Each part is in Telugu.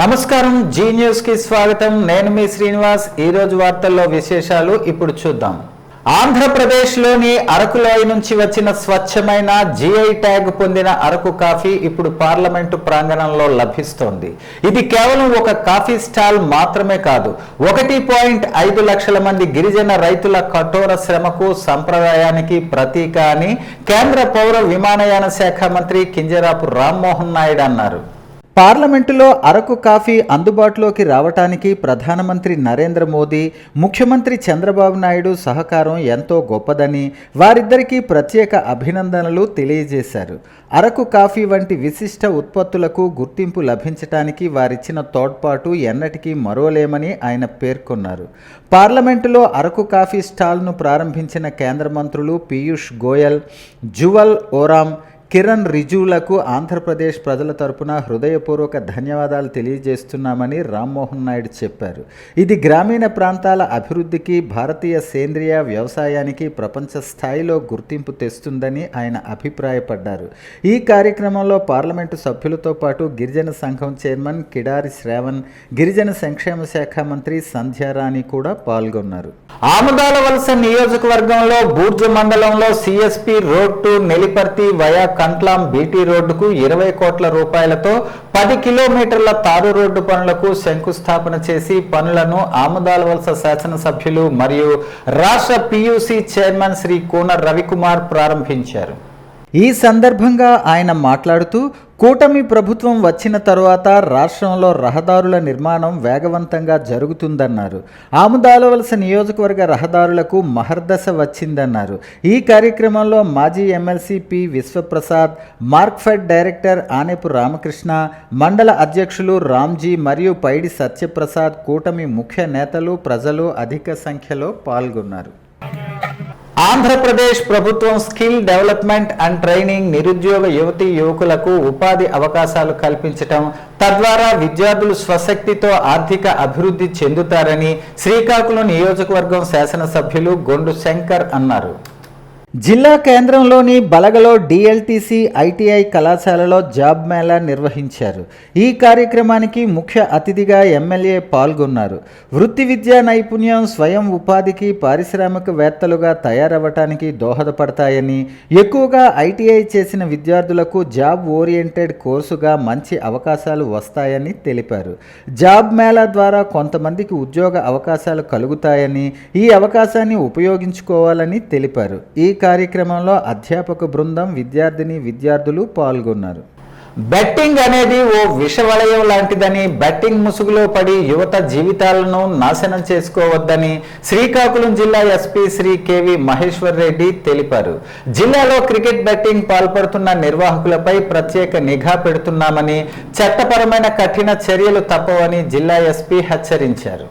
నమస్కారం, జీ న్యూస్ కి స్వాగతం. నేను మీ శ్రీనివాస్. ఈ రోజు వార్తల్లో విశేషాలు ఇప్పుడు చూద్దాం. ఆంధ్రప్రదేశ్లోని అరకు లోయ నుంచి వచ్చిన స్వచ్ఛమైన జిఐ ట్యాగ్ పొందిన అరకు కాఫీ ఇప్పుడు పార్లమెంటు ప్రాంగణంలో లభిస్తోంది. ఇది కేవలం ఒక కాఫీ స్టాల్ మాత్రమే కాదు, 1.5 లక్షల మంది గిరిజన రైతుల కఠోర శ్రమకు, సంప్రదాయానికి ప్రతీక అని కేంద్ర పౌర విమానయాన శాఖ మంత్రి కింజరాపు రామ్మోహన్ నాయుడు అన్నారు. పార్లమెంటులో అరకు కాఫీ అందుబాటులోకి రావటానికి ప్రధానమంత్రి నరేంద్ర మోదీ, ముఖ్యమంత్రి చంద్రబాబు నాయుడు సహకారం ఎంతో గొప్పదని, వారిద్దరికీ ప్రత్యేక అభినందనలు తెలియజేశారు. అరకు కాఫీ వంటి విశిష్ట ఉత్పత్తులకు గుర్తింపు లభించటానికి వారిచ్చిన తోడ్పాటు ఎన్నటికీ మరోలేమని ఆయన పేర్కొన్నారు. పార్లమెంటులో అరకు కాఫీ స్టాల్ను ప్రారంభించిన కేంద్ర మంత్రులు పీయూష్ గోయల్, జువల్ ఓరామ్, కిరణ్ రిజిజులకు ఆంధ్రప్రదేశ్ ప్రజల తరపున హృదయపూర్వక ధన్యవాదాలు తెలియజేస్తున్నామని రామ్మోహన్ నాయుడు చెప్పారు. ఇది గ్రామీణ ప్రాంతాల అభివృద్ధికి, భారతీయ సేంద్రియ వ్యవసాయానికి ప్రపంచ స్థాయిలో గుర్తింపు తెస్తుందని ఆయన అభిప్రాయపడ్డారు. ఈ కార్యక్రమంలో పార్లమెంటు సభ్యులతో పాటు గిరిజన సంఘం చైర్మన్ కిడారి శ్రావణ్, గిరిజన సంక్షేమ శాఖ మంత్రి సంధ్యారాణి కూడా పాల్గొన్నారు. ఆముదాల వలస నియోజకవర్గంలో బూర్జ మండలంలో CSP road to Neliparthi via Kantlam BT రోడ్డుకు 20 కోట్ల రూపాయలతో 10 కిలోమీటర్ల తారు రోడ్డు పనులకు శంకుస్థాపన చేసి పనులను ఆముదాల వలస శాసనసభ్యులు మరియు రాష్ట్ర పియూసీ చైర్మన్ శ్రీ కూన రవికుమార్ ప్రారంభించారు. ఈ సందర్భంగా ఆయన మాట్లాడుతూ, కూటమి ప్రభుత్వం వచ్చిన తరువాత రాష్ట్రంలో రహదారుల నిర్మాణం వేగవంతంగా జరుగుతుందన్నారు. ఆముదాల వలస నియోజకవర్గ రహదారులకు మహర్దశ వచ్చిందన్నారు. ఈ కార్యక్రమంలో మాజీ MLC P Vishwaprasad, Markfed director Anepu Ramakrishna, మండల అధ్యక్షులు రామ్జీ మరియు పైడి సత్యప్రసాద్, కూటమి ముఖ్య నేతలు, ప్రజలు అధిక సంఖ్యలో పాల్గొన్నారు. ఆంధ్రప్రదేశ్ ప్రభుత్వం స్కిల్ డెవలప్మెంట్ అండ్ ట్రైనింగ్, నిరుద్యోగ యువతీ యువకులకు ఉపాధి అవకాశాలు కల్పించటం, తద్వారా విద్యార్థులు స్వశక్తితో ఆర్థిక అభివృద్ధి చెందుతారని శ్రీకాకుళం నియోజకవర్గం శాసనసభ్యులు గొండు శంకర్ అన్నారు. జిల్లా కేంద్రంలోని బలగలో డిఎల్టీసీ ఐటీఐ కళాశాలలో జాబ్ మేళా నిర్వహించారు. ఈ కార్యక్రమానికి ముఖ్య అతిథిగా ఎమ్మెల్యే పాల్గొన్నారు. వృత్తి విద్యా నైపుణ్యం స్వయం ఉపాధికి, పారిశ్రామికవేత్తలుగా తయారవ్వటానికి దోహదపడతాయని, ఎక్కువగా ఐటీఐ చేసిన విద్యార్థులకు జాబ్ ఓరియంటెడ్ కోర్సుగా మంచి అవకాశాలు వస్తాయని తెలిపారు. జాబ్ మేళా ద్వారా కొంతమందికి ఉద్యోగ అవకాశాలు కలుగుతాయని, ఈ అవకాశాన్ని ఉపయోగించుకోవాలని తెలిపారు. ఈ కార్యక్రమంలో అధ్యాపక బృందం, విద్యార్థులు పాల్గొన్నారు. బెట్టింగ్ అనేది ఓ విషవలయం లాంటిదని, బెట్టింగ్ ముసుగులో పడి యువత జీవితాలను నాశనం చేసుకోవద్దని శ్రీకాకుళం జిల్లా ఎస్పీ శ్రీ కెవి మహేశ్వర్ రెడ్డి తెలిపారు. జిల్లాలో క్రికెట్ బెట్టింగ్ పాల్పడుతున్న నిర్వాహకులపై ప్రత్యేక నిఘా పెడుతున్నామని, చట్టపరమైన కఠిన చర్యలు తప్పవని జిల్లా ఎస్పీ హెచ్చరించారు.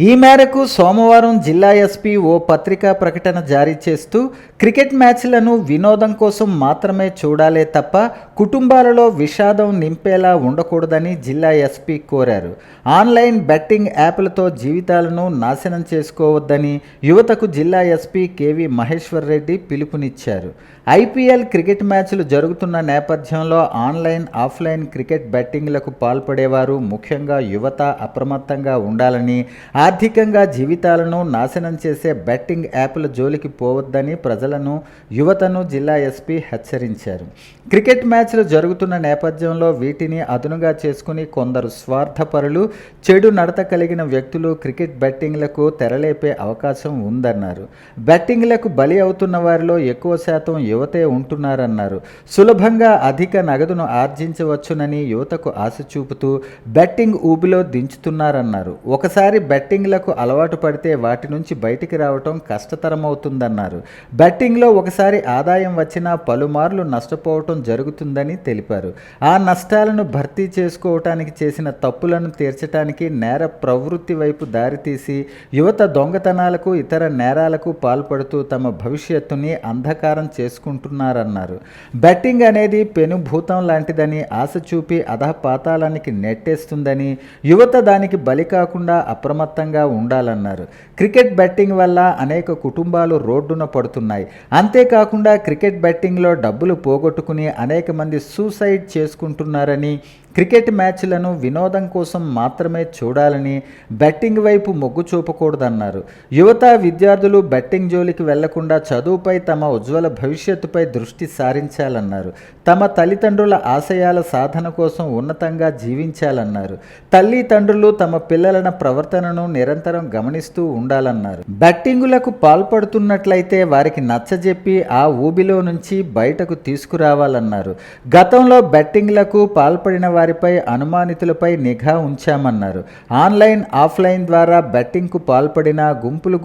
ఈ మేరకు సోమవారం జిల్లా ఎస్పీ ఓ పత్రికా ప్రకటన జారీ చేస్తూ, క్రికెట్ మ్యాచ్లను వినోదం కోసం మాత్రమే చూడాలే తప్ప కుటుంబాలలో విషాదం నింపేలా ఉండకూడదని జిల్లా ఎస్పీ కోరారు. ఆన్లైన్ బెట్టింగ్ యాప్లతో జీవితాలను నాశనం చేసుకోవద్దని యువతకు జిల్లా ఎస్పీ కెవి మహేశ్వర్ రెడ్డి పిలుపునిచ్చారు. ఐపీఎల్ క్రికెట్ మ్యాచ్లు జరుగుతున్న నేపథ్యంలో ఆన్లైన్, ఆఫ్లైన్ క్రికెట్ బెట్టింగ్లకు పాల్పడేవారు, ముఖ్యంగా యువత అప్రమత్తంగా ఉండాలని, ఆర్థికంగా జీవితాలను నాశనం చేసే బెట్టింగ్ యాప్ల జోలికి పోవద్దని ప్రజలను, యువతను జిల్లా ఎస్పీ హెచ్చరించారు. క్రికెట్ మ్యాచ్లు జరుగుతున్న నేపథ్యంలో వీటిని అదునుగా చేసుకుని కొందరు స్వార్థపరులు, చెడు నడత కలిగిన వ్యక్తులు క్రికెట్ బెట్టింగ్లకు తెరలేపే అవకాశం ఉందన్నారు. బెట్టింగ్లకు బలి అవుతున్న వారిలో ఎక్కువ శాతం యువతే ఉంటున్నారన్నారు. సులభంగా అధిక నగదును ఆర్జించవచ్చునని యువతకు ఆశ చూపుతూ బెట్టింగ్ ఊబిలో దించుతున్నారన్నారు. ఒకసారి బెట్టింగ్లకు అలవాటు పడితే వాటి నుంచి బయటికి రావటం కష్టతరమవుతుందన్నారు. బెట్టింగ్లో ఒకసారి ఆదాయం వచ్చినా పలుమార్లు నష్టపోవటం జరుగుతుందని తెలిపారు. ఆ నష్టాలను భర్తీ చేసుకోవటానికి చేసిన తప్పులను తీర్చడానికి నేర ప్రవృత్తి వైపు దారితీసి యువత దొంగతనాలకు, ఇతర నేరాలకు పాల్పడుతూ తమ భవిష్యత్తుని అంధకారం చేసుకుంటున్నారన్నారు. బెట్టింగ్ అనేది పెనుభూతం లాంటిదని, ఆశ చూపి అధపాతాళానికి నెట్టేస్తుందని, యువత దానికి బలి కాకుండా అప్రమత్తంగా అప్రమత్తంగా ఉండాలన్నారు. క్రికెట్ బెట్టింగ్ వల్ల అనేక కుటుంబాలు రోడ్డున పడుతున్నాయి. అంతేకాకుండా క్రికెట్ బెట్టింగ్లో డబ్బులు పోగొట్టుకుని అనేక మంది సూసైడ్ చేసుకుంటున్నారని, క్రికెట్ మ్యాచ్లను వినోదం కోసం మాత్రమే చూడాలని, బెట్టింగ్ వైపు మొగ్గు చూపకూడదన్నారు. యువత విద్యార్థులు బెట్టింగ్ జోలికి వెళ్లకుండా చదువుపై, తమ ఉజ్వల భవిష్యత్తుపై దృష్టి సారించాలన్నారు. తమ తల్లిదండ్రుల ఆశయాల సాధన కోసం ఉన్నతంగా జీవించాలన్నారు. తల్లిదండ్రులు తమ పిల్లల ప్రవర్తనను నిరంతరం గమనిస్తూ ఉండాలన్నారు. బెట్టింగులకు పాల్పడుతున్నట్లయితే వారికి నచ్చజెప్పి ఆ ఊబిలో నుంచి బయటకు తీసుకురావాలన్నారు. గతంలో బెట్టింగ్లకు పాల్పడిన వారిపై, అనుమానితులపై నిఘా ఉంచామన్నారు. ఆన్లైన్, ఆఫ్లైన్ ద్వారా బెట్టింగ్కు పాల్పడిన,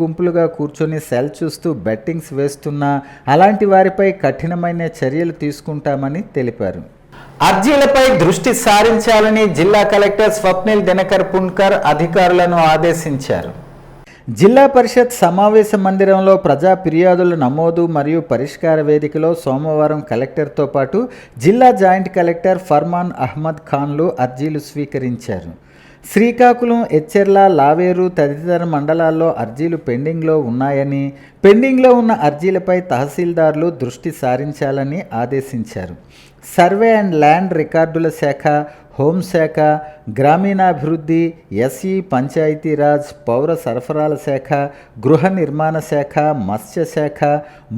గుంపులుగా కూర్చొని సెల్ చూస్తూ బెట్టింగ్స్ వేస్తున్నా అలాంటి వారిపై కఠినమైన చర్యలు తీసుకుంటామని తెలిపారు. అర్జీలపై దృష్టి సారించాలని జిల్లా కలెక్టర్ స్వప్నిల్ దినకర్ పున్కర్ అధికారులను ఆదేశించారు. జిల్లా పరిషత్ సమావేశ మందిరంలో ప్రజా ఫిర్యాదుల నమోదు మరియు పరిష్కార వేదికలో సోమవారం కలెక్టర్తో పాటు జిల్లా జాయింట్ కలెక్టర్ ఫర్మాన్ అహ్మద్ ఖాన్లు అర్జీలు స్వీకరించారు. శ్రీకాకుళం, ఎచ్చెర్ల, లావేరు తదితర మండలాల్లో అర్జీలు పెండింగ్లో ఉన్నాయని, పెండింగ్లో ఉన్న అర్జీలపై తహసీల్దార్లు దృష్టి సారించాలని ఆదేశించారు. సర్వే అండ్ ల్యాండ్ రికార్డుల శాఖ, హోంశాఖ, గ్రామీణాభివృద్ధి, ఎస్ఈ, పంచాయతీరాజ్, పౌర సరఫరాల శాఖ, గృహ నిర్మాణ శాఖ, మత్స్య శాఖ,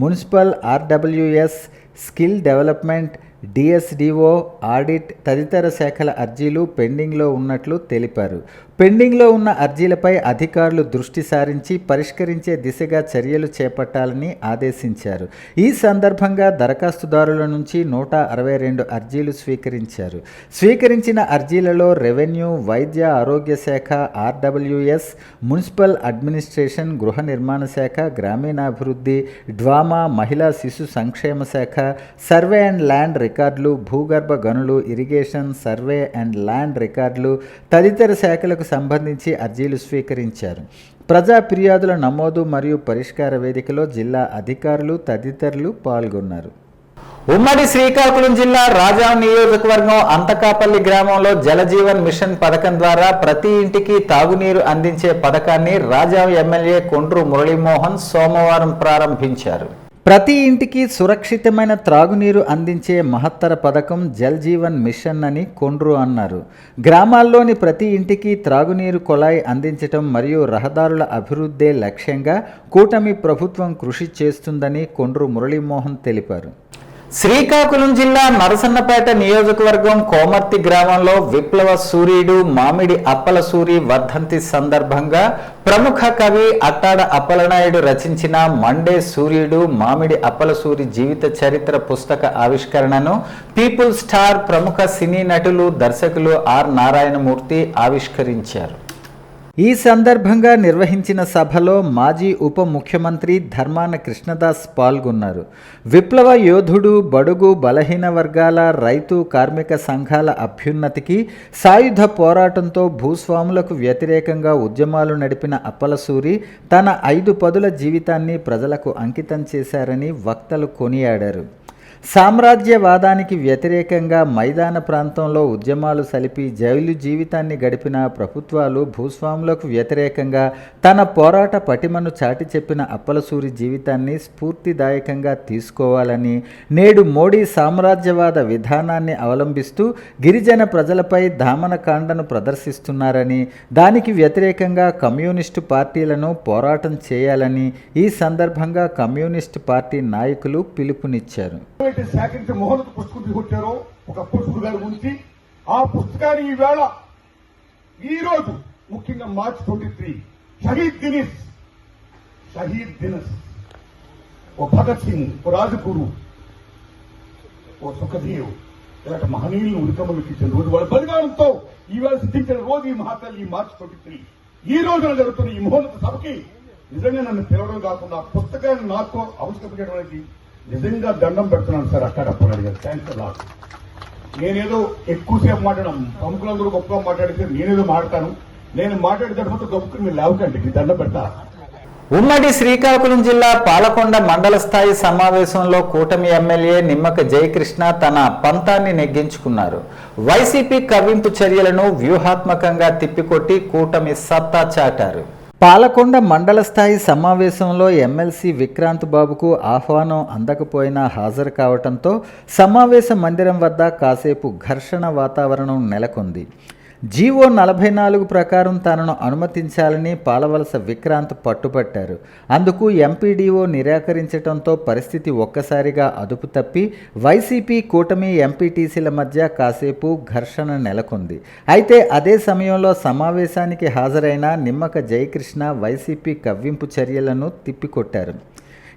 municipal, RWS, skill development, DSDO, audit తదితర శాఖల అర్జీలు పెండింగ్లో ఉన్నట్లు తెలిపారు. పెండింగ్లో ఉన్న అర్జీలపై అధికారులు దృష్టి సారించి పరిష్కరించే దిశగా చర్యలు చేపట్టాలని ఆదేశించారు. ఈ సందర్భంగా దరఖాస్తుదారుల నుంచి 162 అర్జీలు స్వీకరించారు. స్వీకరించిన అర్జీలలో రెవెన్యూ, వైద్య ఆరోగ్య శాఖ, ఆర్డబ్ల్యూఎస్, మున్సిపల్ అడ్మినిస్ట్రేషన్, గృహ నిర్మాణ శాఖ, గ్రామీణాభివృద్ధి, డ్వామా, మహిళా శిశు సంక్షేమ శాఖ, సర్వే అండ్ ల్యాండ్ రికార్డులు, భూగర్భ గనులు, ఇరిగేషన్, సర్వే అండ్ ల్యాండ్ రికార్డులు తదితర శాఖలకు సంబంధించి అర్జీలు స్వీకరించారు. ప్రజా ఫిర్యాదుల నమోదు మరియు పరిష్కార వేదికలో జిల్లా అధికారులు తదితరులు పాల్గొన్నారు. ఉమ్మడి శ్రీకాకుళం జిల్లా రాజాం నియోజకవర్గం అంతకాపల్లి గ్రామంలో జలజీవన్ మిషన్ పథకం ద్వారా ప్రతి ఇంటికి తాగునీరు అందించే పథకాన్ని రాజాం ఎమ్మెల్యే కొండ్రు మురళీమోహన్ సోమవారం ప్రారంభించారు. ప్రతి ఇంటికి సురక్షితమైన త్రాగునీరు అందించే మహత్తర పథకం జల్ జీవన్ మిషన్ అని కొండ్రు అన్నారు. గ్రామాల్లోని ప్రతి ఇంటికి త్రాగునీరు కొళాయి అందించడం మరియు రహదారుల అభివృద్ధే లక్ష్యంగా కూటమి ప్రభుత్వం కృషి చేస్తుందని కొండ్రు మురళీమోహన్ తెలిపారు. శ్రీకాకుళం జిల్లా నరసన్నపేట నియోజకవర్గం కోమర్తి గ్రామంలో విప్లవ సూర్యుడు మామిడి అప్పల సూరి వర్ధంతి సందర్భంగా ప్రముఖ కవి అట్టాడ అప్పలనాయుడు రచించిన మండే సూర్యుడు మామిడి అప్పల సూరి జీవిత చరిత్ర పుస్తక ఆవిష్కరణను పీపుల్ స్టార్, ప్రముఖ సినీ నటులు, దర్శకులు ఆర్ నారాయణమూర్తి ఆవిష్కరించారు. ఈ సందర్భంగా నిర్వహించిన సభలో మాజీ ఉప ముఖ్యమంత్రి ధర్మాన కృష్ణదాస్ పాల్గొన్నారు. విప్లవ యోధుడు, బడుగు బలహీన వర్గాల, రైతు, కార్మిక సంఘాల అభ్యున్నతికి సాయుధ పోరాటంతో భూస్వాములకు వ్యతిరేకంగా ఉద్యమాలు నడిపిన అప్పలసూరి తన 5 పదుల జీవితాన్ని ప్రజలకు అంకితం చేశారని వక్తలు కొనియాడారు. సామ్రాజ్యవాదానికి వ్యతిరేకంగా మైదాన ప్రాంతంలో ఉద్యమాలు సలిపి జైలు జీవితాన్ని గడిపిన ప్రభుత్వాలు భూస్వాములకు వ్యతిరేకంగా తన పోరాట పటిమను చాటి చెప్పిన అప్పలసూరి జీవితాన్ని స్ఫూర్తిదాయకంగా తీసుకోవాలని, నేడు మోడీ సామ్రాజ్యవాద విధానాన్ని అవలంబిస్తూ గిరిజన ప్రజలపై దామనకాండను ప్రదర్శిస్తున్నారని, దానికి వ్యతిరేకంగా కమ్యూనిస్టు పార్టీలను పోరాటం చేయాలని ఈ సందర్భంగా కమ్యూనిస్టు పార్టీ నాయకులు పిలుపునిచ్చారు. సేకరించి మోహన్కు పుస్తకం తీసుకొచ్చారో ఒక పుస్తకాల గురించి ఆ పుస్తకాన్ని ఈవేళ ఈరోజు ముఖ్యంగా మార్చి 23 షహీద్ దినస్ ఓ భగత్ సింగ్, ఓ రాజగురు, ఓ సుఖదేవ్ ఇలాంటి మహనీయులను ఉద్యమంలోకి ఇచ్చిన రోజు వాళ్ళ బలిదానంతో ఈవేళ సిద్ధించిన రోజు ఈ మహాతల్లి ఈ మార్చి 23 ఈ రోజున జరుగుతున్న ఈ మహోన్నత సభకి నిజంగా నన్ను పిలవడం కాకుండా పుస్తకాన్ని నాకు ఆవిష్కరించడం అనేది నిజంగా దండం పెడుతున్నాను సార్. అక్కడ అడిగారు థ్యాంక్స్ లాట్. నేనేదో ఎక్కువసేపు మాట్లాడడం, ప్రముఖులందరూ గొప్పగా మాట్లాడితే నేనేదో మాట్లాడతాను. నేను మాట్లాడితే మొత్తం గొప్పకి మీరు లేవకండి, దండం పెడతా. ఉమ్మడి శ్రీకాకుళం జిల్లా పాలకొండ మండల స్థాయి సమావేశంలో కూటమి ఎమ్మెల్యే నిమ్మక జయకృష్ణ తన పంతాన్ని నెగ్గించుకున్నారు. వైసీపీ కవ్వింపు చర్యలను వ్యూహాత్మకంగా తిప్పికొట్టి కూటమి సత్తా చాటారు. పాలకొండ మండల స్థాయి సమావేశంలో ఎమ్మెల్సీ విక్రాంత్ బాబుకు ఆహ్వానం అందకపోయినా హాజరు కావడంతో సమావేశ మందిరం వద్ద కాసేపు ఘర్షణ వాతావరణం నెలకొంది. జీవో 44 ప్రకారం తనను అనుమతించాలని పాలవలస విక్రాంత్ పట్టుపట్టారు. అందుకు ఎంపీడీఓ నిరాకరించడంతో పరిస్థితి ఒక్కసారిగా అదుపు తప్పి వైసీపీ కూటమి ఎంపీటీసీల మధ్య కాసేపు ఘర్షణ నెలకొంది. అయితే అదే సమయంలో సమావేశానికి హాజరైన నిమ్మక జయకృష్ణ వైసీపీ కవ్వింపు చర్యలను తిప్పికొట్టారు.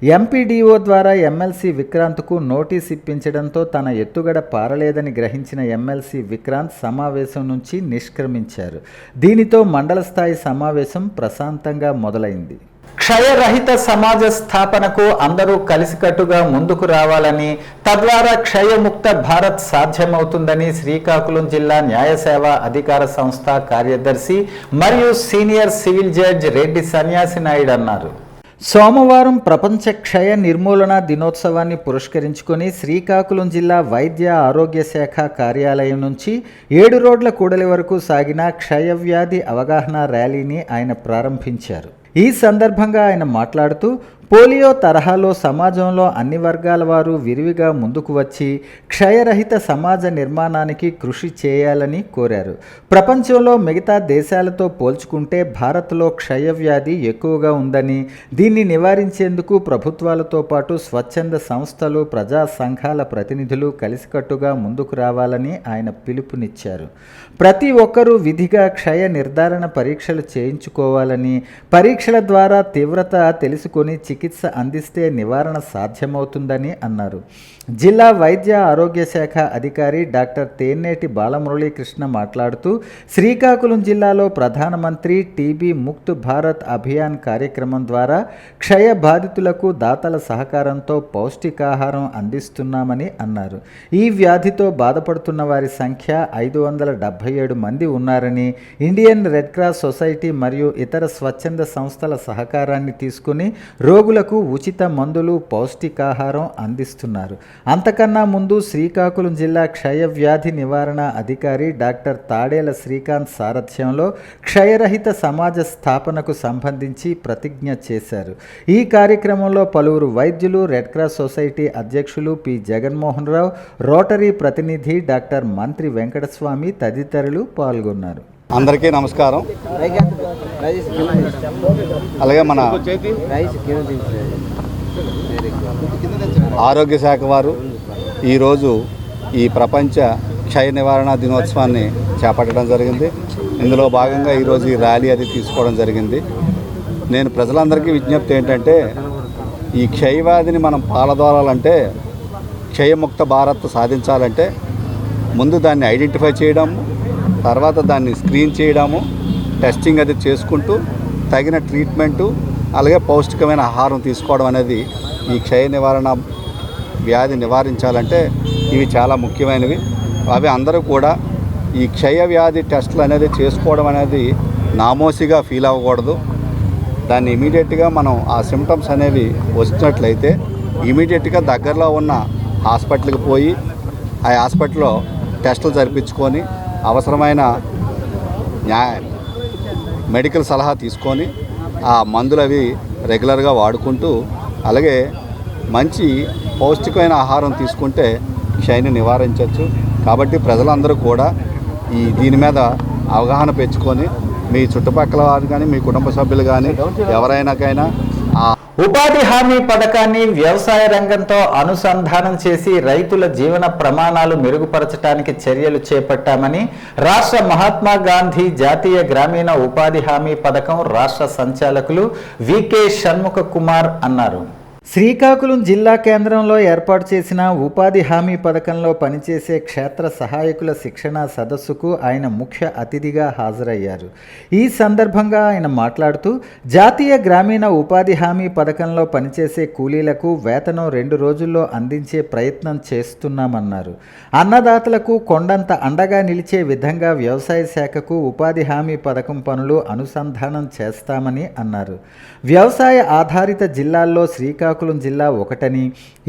ఎంపీడీఓ ద్వారా ఎమ్మెల్సీ విక్రాంత్కు నోటీస్ ఇప్పించడంతో తన ఎత్తుగడ పారలేదని గ్రహించిన ఎమ్మెల్సీ విక్రాంత్ సమావేశం నుంచి నిష్క్రమించారు. దీనితో మండల స్థాయి సమావేశం ప్రశాంతంగా మొదలైంది. క్షయరహిత సమాజ స్థాపనకు అందరూ కలిసికట్టుగా ముందుకు రావాలని, తద్వారా క్షయముక్త భారత్ సాధ్యమవుతుందని శ్రీకాకుళం జిల్లా న్యాయ సేవా అధికార సంస్థ కార్యదర్శి మరియు సీనియర్ సివిల్ జడ్జ్ రెడ్డి సన్యాసి నాయుడు అన్నారు. సోమవారం ప్రపంచ క్షయ నిర్మూలన దినోత్సవాన్ని పురస్కరించుకొని శ్రీకాకుళం జిల్లా వైద్య ఆరోగ్య శాఖ కార్యాలయం నుంచి 7 రోడ్ల కూడలి వరకు సాగిన క్షయవ్యాధి అవగాహన ర్యాలీని ఆయన ప్రారంభించారు. ఈ సందర్భంగా ఆయన మాట్లాడుతూ పోలియో తరహాలో సమాజంలో అన్ని వర్గాల వారు విరివిగా ముందుకు వచ్చి క్షయరహిత సమాజ నిర్మాణానికి కృషి చేయాలని కోరారు. ప్రపంచంలో మిగతా దేశాలతో పోల్చుకుంటే భారత్లో క్షయవ్యాధి ఎక్కువగా ఉందని, దీన్ని నివారించేందుకు ప్రభుత్వాలతో పాటు స్వచ్ఛంద సంస్థలు, ప్రజా సంఘాల ప్రతినిధులు కలిసికట్టుగా ముందుకు రావాలని ఆయన పిలుపునిచ్చారు. ప్రతి ఒక్కరూ విధిగా క్షయ నిర్ధారణ పరీక్షలు చేయించుకోవాలని, పరీక్షల ద్వారా తీవ్రత తెలుసుకొని చికిత్స అందిస్తే నివారణ సాధ్యమవుతుందని అన్నారు. జిల్లా వైద్య ఆరోగ్య శాఖ అధికారి డాక్టర్ తేన్నేటి బాలమురళీకృష్ణ మాట్లాడుతూ శ్రీకాకుళం జిల్లాలో ప్రధానమంత్రి టీబీ ముక్త్ భారత్ అభియాన్ కార్యక్రమం ద్వారా క్షయ బాధితులకు దాతల సహకారంతో పౌష్టికాహారం అందిస్తున్నామని అన్నారు. ఈ వ్యాధితో బాధపడుతున్న వారి సంఖ్య 577 మంది ఉన్నారని, ఇండియన్ రెడ్ క్రాస్ సొసైటీ మరియు ఇతర స్వచ్ఛంద సంస్థల సహకారాన్ని తీసుకుని రోగులకు ఉచిత మందులు, పౌష్టికాహారం అందిస్తున్నారు. అంతకన్నా ముందు శ్రీకాకుళం జిల్లా క్షయ వ్యాధి నివారణ అధికారి డాక్టర్ తాడేల శ్రీకాంత్ సారథ్యంలో క్షయరహిత సమాజ స్థాపనకు సంబంధించి ప్రతిజ్ఞ చేశారు. ఈ కార్యక్రమంలో పలువురు వైద్యులు, రెడ్ క్రాస్ సొసైటీ అధ్యక్షులు పి జగన్మోహన్ రావు, రోటరీ ప్రతినిధి డాక్టర్ మంత్రి వెంకటస్వామి తదితరులు పాల్గొన్నారు. అందరికీ నమస్కారం. అలాగే మన ఆరోగ్య శాఖ వారు ఈరోజు ఈ ప్రపంచ క్షయ నివారణ దినోత్సవాన్ని చేపట్టడం జరిగింది. ఇందులో భాగంగా ఈరోజు ఈ ర్యాలీ అది తీసుకోవడం జరిగింది. నేను ప్రజలందరికీ విజ్ఞప్తి ఏంటంటే, ఈ క్షయవ్యాధిని మనం పాలదోలాలంటే, క్షయముక్త భారత్ సాధించాలంటే ముందు దాన్ని ఐడెంటిఫై చేయడము, తర్వాత దాన్ని స్క్రీన్ చేయడము, టెస్టింగ్ అది చేసుకుంటూ తగిన ట్రీట్మెంటు, అలాగే పౌష్టికమైన ఆహారం తీసుకోవడం అనేది ఈ క్షయ నివారణ వ్యాధి నివారించాలంటే ఇవి చాలా ముఖ్యమైనవి. అవి అందరూ కూడా ఈ క్షయ వ్యాధి టెస్టులు అనేది చేసుకోవడం అనేది నామోసిగా ఫీల్ అవ్వకూడదు. దాన్ని ఇమీడియట్గా మనం ఆ సిమ్టమ్స్ అనేవి వచ్చినట్లయితే ఇమీడియట్గా దగ్గరలో ఉన్న హాస్పిటల్కి పోయి ఆ హాస్పిటల్లో టెస్టులు జరిపించుకొని అవసరమైన మెడికల్ సలహా తీసుకొని ఆ మందులు అవి రెగ్యులర్గా వాడుకుంటూ, అలాగే మంచి పౌష్టికమైన ఆహారం తీసుకుంటే క్షయని నివారించవచ్చు. కాబట్టి ప్రజలందరూ కూడా దీని మీద అవగాహన పెంచుకొని మీ చుట్టుపక్కల వారు కానీ, మీ కుటుంబ సభ్యులు కానీ ఎవరైనాకైనా ఉపాధి హామీ పథకాన్ని వ్యవసాయ రంగంతో అనుసంధానం చేసి రైతుల జీవన ప్రమాణాలు మెరుగుపరచడానికి చర్యలు చేపట్టామని రాష్ట్ర మహాత్మా గాంధీ జాతీయ గ్రామీణ ఉపాధి హామీ పథకం రాష్ట్ర సంచాలకులు వికే షణ్ముఖ కుమార్ అన్నారు. శ్రీకాకుళం జిల్లా కేంద్రంలో ఏర్పాటు చేసిన ఉపాధి హామీ పథకంలో పనిచేసే క్షేత్ర సహాయకుల శిక్షణా సదస్సుకు ఆయన ముఖ్య అతిథిగా హాజరయ్యారు. ఈ సందర్భంగా ఆయన మాట్లాడుతూ జాతీయ గ్రామీణ ఉపాధి హామీ పథకంలో పనిచేసే కూలీలకు వేతనం 2 రోజుల్లో అందించే ప్రయత్నం చేస్తున్నామన్నారు. అన్నదాతలకు కొండంత అండగా నిలిచే విధంగా వ్యవసాయ శాఖకు ఉపాధి హామీ పథకం పనులు అనుసంధానం చేస్తామని అన్నారు. వ్యవసాయ ఆధారిత జిల్లాల్లో శ్రీకాకుళం జిల్లా ఒకటని,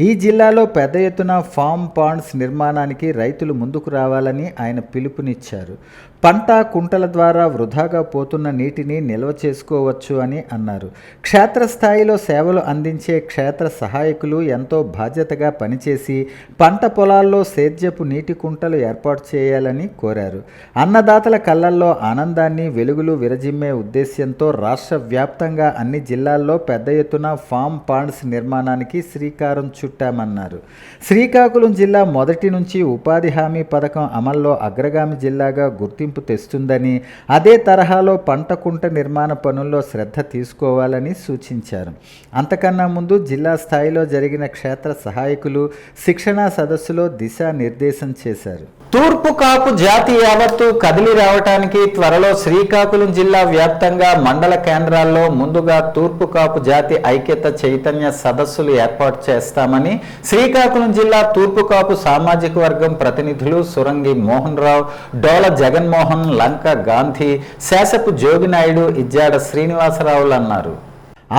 ఈ జిల్లాలో పెద్ద ఎత్తున ఫామ్ పాండ్స్ నిర్మాణానికి రైతులు ముందుకు రావాలని ఆయన పిలుపునిచ్చారు. పంట కుంటల ద్వారా వృధాగా పోతున్న నీటిని నిల్వ చేసుకోవచ్చు అని అన్నారు. క్షేత్రస్థాయిలో సేవలు అందించే క్షేత్ర సహాయకులు ఎంతో బాధ్యతగా పనిచేసి పంట పొలాల్లో సేద్యపు నీటి కుంటలు ఏర్పాటు చేయాలని కోరారు. అన్నదాతల కళ్ళల్లో ఆనందాన్ని, వెలుగులు విరజిమ్మే ఉద్దేశ్యంతో రాష్ట్ర వ్యాప్తంగా అన్ని జిల్లాల్లో పెద్ద ఎత్తున ఫామ్ పాండ్స్ నిర్మాణానికి శ్రీకారం చుట్టామన్నారు. శ్రీకాకుళం జిల్లా మొదటి నుంచి ఉపాధి హామీ పథకం అమల్లో అగ్రగామి జిల్లాగా గుర్తింపు తెస్తుందని, అదే తరహాలో పంట కుంట నిర్మాణ పనుల్లో శ్రద్ధ తీసుకోవాలని సూచించారు. అంతకన్నా ముందు జిల్లా స్థాయిలో జరిగిన క్షేత్ర సహాయకులు శిక్షణా సదస్సులో దిశానిర్దేశం చేశారు. తూర్పు కాపు జాతి యావత్తు కదిలి రావటానికి త్వరలో శ్రీకాకుళం జిల్లా వ్యాప్తంగా మండల కేంద్రాల్లో ముందుగా తూర్పు కాపు జాతి ఐక్యత చైతన్య సదస్సులు ఏర్పాటు చేస్తామని శ్రీకాకుళం జిల్లా తూర్పు కాపు సామాజిక వర్గం ప్రతినిధులు సురంగి మోహన్ రావు, డోల జగన్మోహన్, లంక గాంధీ, శాసపు జోగినాయుడు, ఇజ్జాడ శ్రీనివాసరావులు అన్నారు.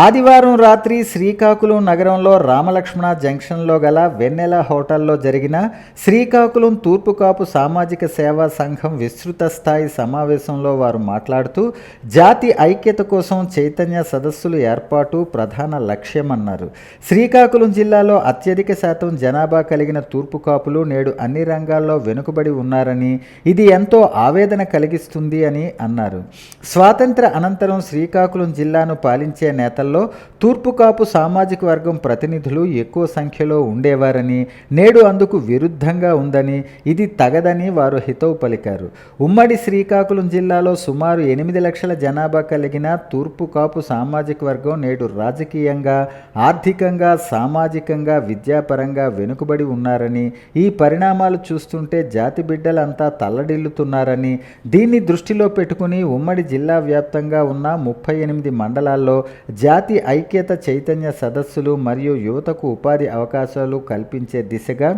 ఆదివారం రాత్రి శ్రీకాకుళం నగరంలో రామలక్ష్మణ జంక్షన్లో గల వెన్నెల హోటల్లో జరిగిన శ్రీకాకుళం తూర్పు కాపు సామాజిక సేవా సంఘం విస్తృత స్థాయి సమావేశంలో వారు మాట్లాడుతూ జాతి ఐక్యత కోసం చైతన్య సదస్సులు ఏర్పాటు ప్రధాన లక్ష్యమన్నారు. శ్రీకాకుళం జిల్లాలో అత్యధిక శాతం జనాభా కలిగిన తూర్పు కాపులు నేడు అన్ని రంగాల్లో వెనుకబడి ఉన్నారని, ఇది ఎంతో ఆవేదన కలిగిస్తుంది అని అన్నారు. స్వాతంత్ర అనంతరం శ్రీకాకుళం జిల్లాను పాలించే నేతలు తూర్పు కాపు సామాజిక వర్గం ప్రతినిధులు ఎక్కువ సంఖ్యలో ఉండేవారని, నేడు అందుకు విరుద్ధంగా ఉందని, ఇది తగదని వారు హితవు పలికారు. ఉమ్మడి శ్రీకాకుళం జిల్లాలో సుమారు 8 లక్షల జనాభా కలిగిన తూర్పు కాపు సామాజిక వర్గం నేడు రాజకీయంగా, ఆర్థికంగా, సామాజికంగా, విద్యాపరంగా వెనుకబడి ఉన్నారని, ఈ పరిణామాలు చూస్తుంటే జాతి బిడ్డలంతా తల్లడిల్లుతున్నారని, దీన్ని దృష్టిలో పెట్టుకుని ఉమ్మడి జిల్లా వ్యాప్తంగా ఉన్న 38 మండలాల్లో జాతి ఐక్యత చైతన్య సదస్సులు మరియు యువతకు ఉపాధి అవకాశాలు కల్పించే దిశగా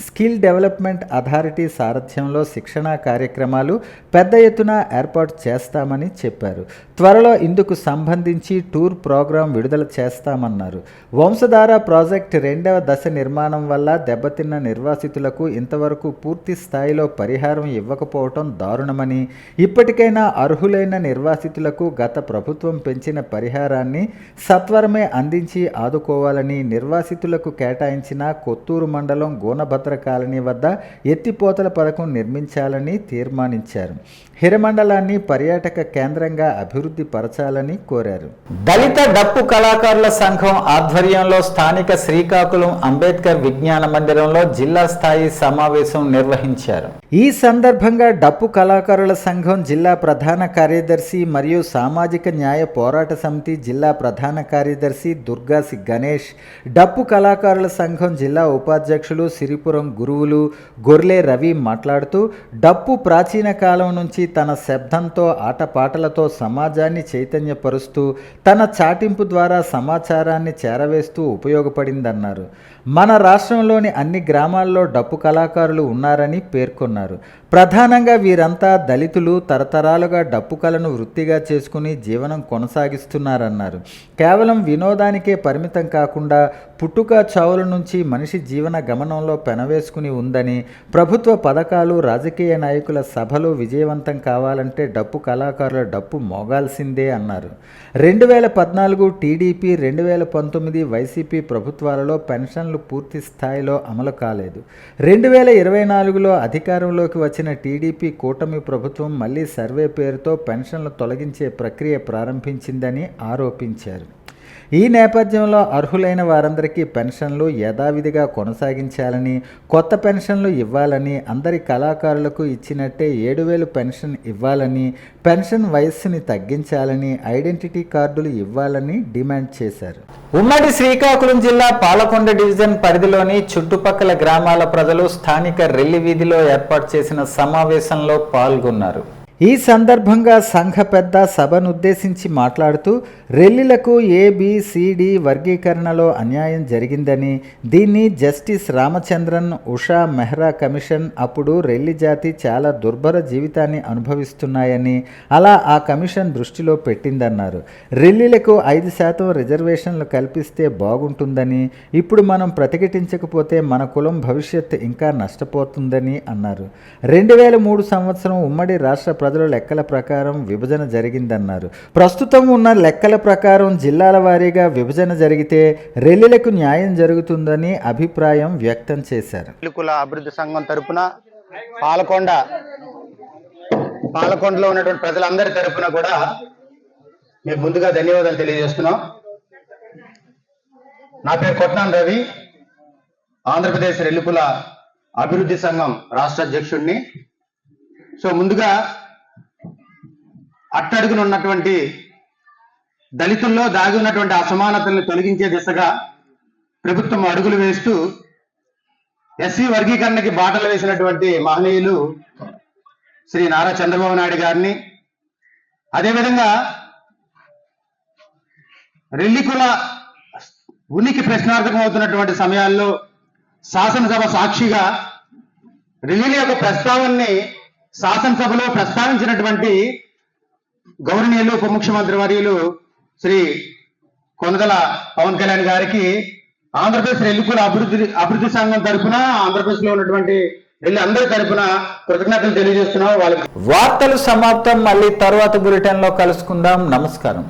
స్కిల్ డెవలప్మెంట్ అథారిటీ సారథ్యంలో శిక్షణా కార్యక్రమాలు పెద్ద ఎత్తున ఏర్పాటు చేస్తామని చెప్పారు. త్వరలో ఇందుకు సంబంధించి టూర్ ప్రోగ్రాం విడుదల చేస్తామన్నారు. వంశధార ప్రాజెక్ట్ 2వ దశ నిర్మాణం వల్ల దెబ్బతిన్న నిర్వాసితులకు ఇంతవరకు పూర్తి స్థాయిలో పరిహారం ఇవ్వకపోవటం దారుణమని, ఇప్పటికైనా అర్హులైన నిర్వాసితులకు గత ప్రభుత్వం పెంచిన పరిహారాన్ని సత్వరమే అందించి ఆదుకోవాలని, నిర్వాసితులకు కేటాయించిన కొత్తూరు మండలం గోనభద్ర కాలనీ వద్ద ఎత్తిపోతల పథకం నిర్మించాలని తీర్మానించారు. హిరమండలాన్ని పర్యాటక కేంద్రంగా అభివృద్ధి పరచాలని కోరారు. దళిత డప్పు కళాకారుల సంఘం ఆధ్వర్యంలో స్థానిక శ్రీకాకుళం అంబేద్కర్ విజ్ఞాన మందిరంలో జిల్లా స్థాయి సమావేశం నిర్వహించారు. ఈ సందర్భంగా డప్పు కళాకారుల సంఘం జిల్లా ప్రధాన కార్యదర్శి మరియు సామాజిక న్యాయ పోరాట సమితి జిల్లా ప్రధాన కార్యదర్శి దుర్గాసి గణేష్, డప్పు కళాకారుల సంఘం జిల్లా ఉపాధ్యక్షులు సిరిపురం గురువులు గొర్లే రవి మాట్లాడుతూ డప్పు ప్రాచీన కాలం నుంచి తన శబ్దంతో, ఆటపాటలతో సమాజాన్ని చైతన్యపరుస్తూ తన చాటింపు ద్వారా సమాచారాన్ని చేరవేస్తూ ఉపయోగపడిందన్నారు. మన రాష్ట్రంలోని అన్ని గ్రామాల్లో డప్పు కళాకారులు ఉన్నారని పేర్కొన్నారు. ప్రధానంగా వీరంతా దళితులు, తరతరాలుగా డప్పు కళను వృత్తిగా చేసుకుని జీవనం కొనసాగిస్తున్నారన్నారు. కేవలం వినోదానికే పరిమితం కాకుండా పుట్టుక చావుల నుంచి మనిషి జీవన గమనంలో పెనవేసుకుని ఉందని, ప్రభుత్వ పథకాలు, రాజకీయ నాయకుల సభలు విజయవంతం కావాలంటే డప్పు కళాకారుల డప్పు మోగాల్సిందే అన్నారు. 2014 టీడీపీ, 2019 వైసీపీ ప్రభుత్వాలలో పెన్షన్లు పూర్తి స్థాయిలో అమలు కాలేదు. 2024లో అధికారంలోకి వచ్చిన టీడీపీ కూటమి ప్రభుత్వం మళ్లీ సర్వే పేరుతో పెన్షన్లు తొలగించే ప్రక్రియ ప్రారంభించిందని ఆరోపించారు. ఈ నేపథ్యంలో అర్హులైన వారందరికీ పెన్షన్లు యథావిధిగా కొనసాగించాలని, కొత్త పెన్షన్లు ఇవ్వాలని, అందరి కళాకారులకు ఇచ్చినట్టే 7,000 పెన్షన్ ఇవ్వాలని, పెన్షన్ వయస్సుని తగ్గించాలని, ఐడెంటిటీ కార్డులు ఇవ్వాలని డిమాండ్ చేశారు. ఉమ్మడి శ్రీకాకుళం జిల్లా పాలకొండ డివిజన్ పరిధిలోని చుట్టుపక్కల గ్రామాల ప్రజలు స్థానిక రెల్లి వీధిలో ఏర్పాటు చేసిన సమావేశంలో పాల్గొన్నారు. ఈ సందర్భంగా సంఘ పెద్ద సభనుద్దేశించి మాట్లాడుతూ రెల్లిలకు ABCD వర్గీకరణలో అన్యాయం జరిగిందని, దీన్ని జస్టిస్ రామచంద్రన్, ఉషా మెహ్రా కమిషన్ అప్పుడు రెల్లి జాతి చాలా దుర్భర జీవితాన్ని అనుభవిస్తున్నాయని, అలా ఆ కమిషన్ దృష్టిలో పెట్టిందన్నారు. రెల్లిలకు 5% రిజర్వేషన్లు కల్పిస్తే బాగుంటుందని, ఇప్పుడు మనం ప్రతిఘటించకపోతే మన కులం భవిష్యత్తు ఇంకా నష్టపోతుందని అన్నారు. 2003 సంవత్సరం ఉమ్మడి రాష్ట్ర ప్రజల లెక్కల ప్రకారం విభజన జరిగిందన్నారు. ప్రస్తుతం ఉన్న లెక్కల ప్రకారం జిల్లాల వారీగా విభజన జరిగితే రెల్లిలకు న్యాయం జరుగుతుందని అభిప్రాయం వ్యక్తం చేశారు. కుల అభివృద్ధి సంఘం తరపున పాలకొండలో ఉన్నటువంటి ప్రజలందరి తరపున కూడా మీకు ముందుగా ధన్యవాదాలు తెలియజేస్తున్నాం. నా పేరు కొట్నాన్ రవి, ఆంధ్రప్రదేశ్ రెల్లికుల అభివృద్ధి సంఘం రాష్ట్ర అధ్యక్షుడిని. సో ముందుగా అట్టడుగున ఉన్నటువంటి దళితుల్లో దాగి ఉన్నటువంటి అసమానతల్ని తొలగించే దిశగా ప్రభుత్వం అడుగులు వేస్తూ ఎస్సీ వర్గీకరణకి బాటలు వేసినటువంటి మహనీయులు శ్రీ నారా చంద్రబాబు నాయుడు గారిని, అదేవిధంగా రెల్లికుల ఉనికి ప్రశ్నార్థకం అవుతున్నటువంటి సమయాల్లో శాసనసభ సాక్షిగా రెల్లిల యొక్క ప్రస్తావనని శాసనసభలో ప్రస్తావించినటువంటి గౌరవనీయులు ఉప ముఖ్యమంత్రి వర్యులు శ్రీ కొనదల పవన్ కళ్యాణ్ గారికి ఆంధ్రప్రదేశ్ రెల్లికుల అభివృద్ధి సంఘం తరఫున, ఆంధ్రప్రదేశ్ లో ఉన్నటువంటి రెల్లి అందరి తరఫున కృతజ్ఞతలు తెలియజేస్తున్నాం. వాళ్ళకి వార్తలు సమాప్తం. మళ్ళీ తర్వాత బులెటిన్ లో కలుసుకుందాం. నమస్కారం.